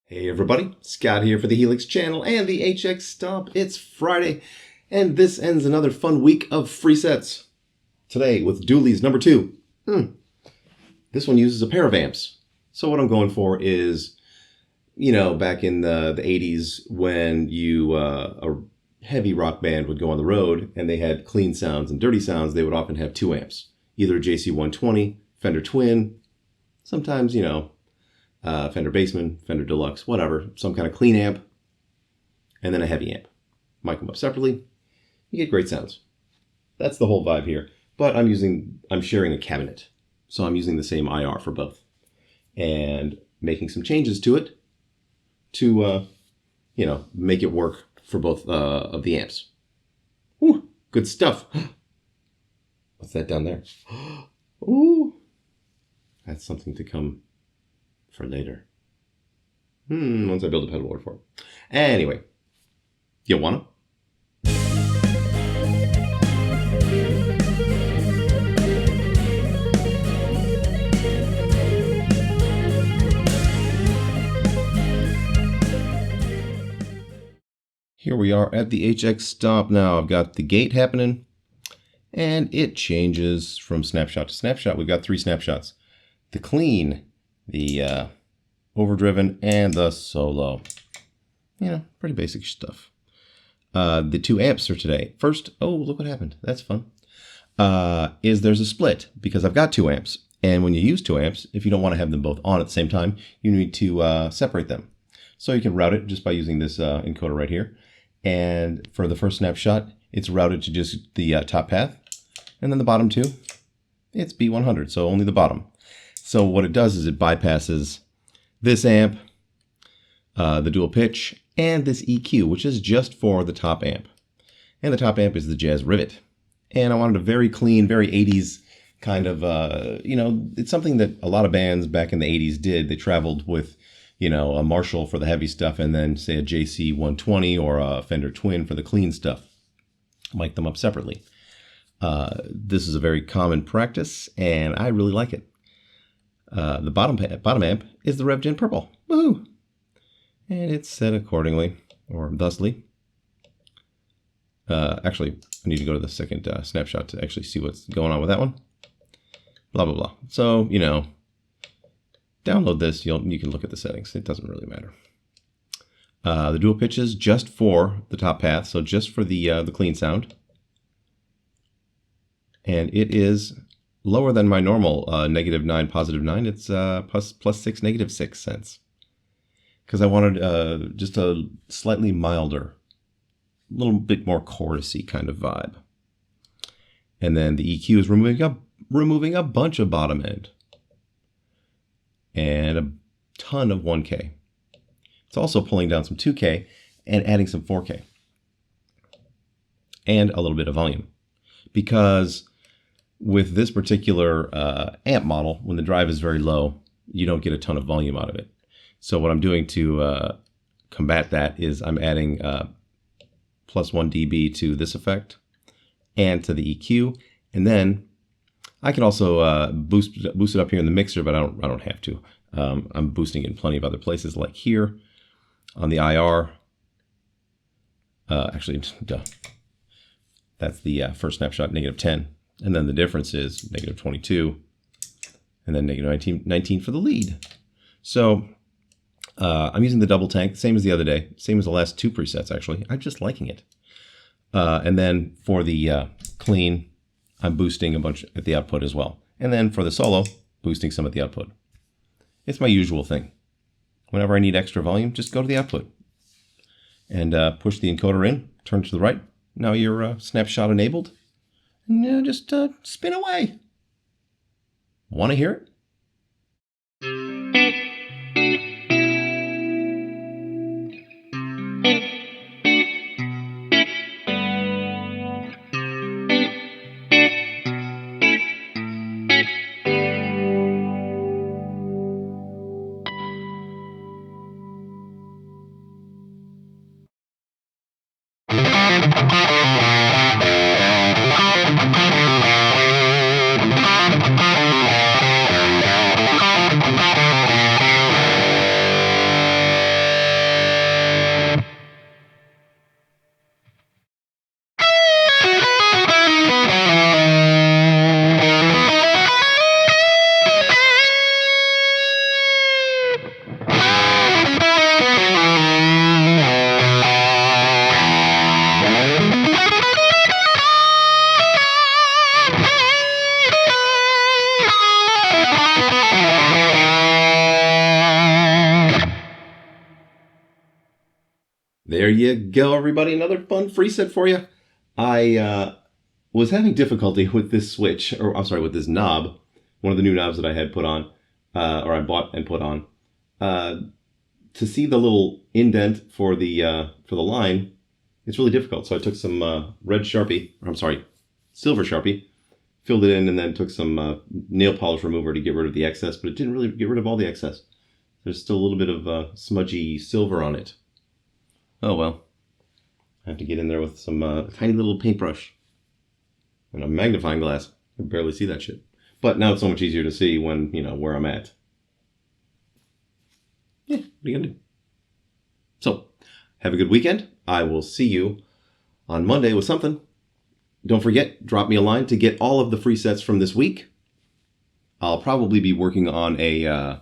Hey everybody, Scott here for the Helix channel and the HX Stomp. It's Friday, and this ends another fun week of Freesets. Today with Dualies number 2. This one uses a pair of amps. So what I'm going for is, back in the 80s when a heavy rock band would go on the road and they had clean sounds and dirty sounds, they would often have 2 amps. Either a JC120, Fender Twin, sometimes, Fender Bassman, Fender Deluxe, whatever, some kind of clean amp, and then a heavy amp. Mic them up separately, you get great sounds. That's the whole vibe here. But I'm sharing a cabinet, so I'm using the same IR for both, and making some changes to it to, make it work for both of the amps. Ooh, good stuff. What's that down there? Ooh, that's something to come for later. Once I build a pedal board for it. Anyway, you wanna? Here we are at the HX Stomp now. I've got the gate happening, and it changes from snapshot to snapshot. We've got 3 snapshots. The clean, the overdriven, and the solo. Pretty basic stuff. The 2 amps are today. First, oh, look what happened. That's fun. Is there's a split because I've got 2 amps. And when you use 2 amps, if you don't want to have them both on at the same time, you need to separate them. So you can route it just by using this encoder right here. And for the first snapshot, it's routed to just the top path. And then the bottom 2, it's B100, so only the bottom. So what it does is it bypasses this amp, the dual pitch, and this EQ, which is just for the top amp. And the top amp is the Jazz Rivet. And I wanted a very clean, very 80s kind of, it's something that a lot of bands back in the 80s did. They traveled with, a Marshall for the heavy stuff, and then say a JC120 or a Fender Twin for the clean stuff. Mic them up separately. This is a very common practice, and I really like it. The bottom amp is the RevGen Purple. Woohoo! And it's set accordingly, or thusly. Actually, I need to go to the second snapshot to actually see what's going on with that one. Blah, blah, blah. So, download this. You can look at the settings. It doesn't really matter. The dual pitch is just for the top path, so just for the clean sound. And it is lower than my normal -9, +9. It's +6, -6 cents. Because I wanted just a slightly milder, a little bit more chorusy kind of vibe. And then the EQ is removing a bunch of bottom end. And a ton of 1K. It's also pulling down some 2K and adding some 4K. And a little bit of volume. Because with this particular amp model, when the drive is very low, you don't get a ton of volume out of it. So what I'm doing to combat that is I'm adding +1 dB to this effect and to the EQ. And then I can also boost it up here in the mixer, but I don't have to. I'm boosting it in plenty of other places, like here on the IR. Actually, duh. That's the first snapshot, -10. And then the difference is -22, and then -19 for the lead. So I'm using the double tank, same as the other day, same as the last 2 presets, actually. I'm just liking it. And then for the clean, I'm boosting a bunch at the output as well. And then for the solo, boosting some at the output. It's my usual thing. Whenever I need extra volume, just go to the output. And push the encoder in, turn to the right. Now you're snapshot enabled. And just spin away. Want to hear it? There you go, everybody. Another fun Freeset for you. I was having difficulty with this switch, or I'm sorry, with this knob. One of the new knobs that I had put on, or I bought and put on. To see the little indent for the line, it's really difficult. So I took some red Sharpie, or I'm sorry, silver Sharpie, filled it in, and then took some nail polish remover to get rid of the excess, but it didn't really get rid of all the excess. There's still a little bit of smudgy silver on it. Oh well. I have to get in there with some tiny little paintbrush and a magnifying glass. I can barely see that shit. But now it's so much easier to see when, you know, where I'm at. Yeah, what are you gonna do? So, have a good weekend. I will see you on Monday with something. Don't forget, drop me a line to get all of the free sets from this week. I'll probably be working on a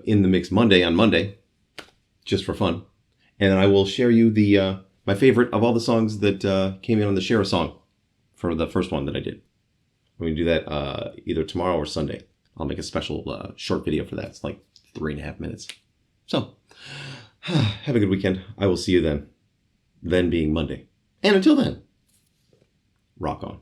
In the Mix Monday on Monday, just for fun. And then I will share you the my favorite of all the songs that came in on the Share a Song for the first one that I did. I'm going to do that either tomorrow or Sunday. I'll make a special short video for that. It's like 3.5 minutes. So, have a good weekend. I will see you then. Then being Monday. And until then, rock on.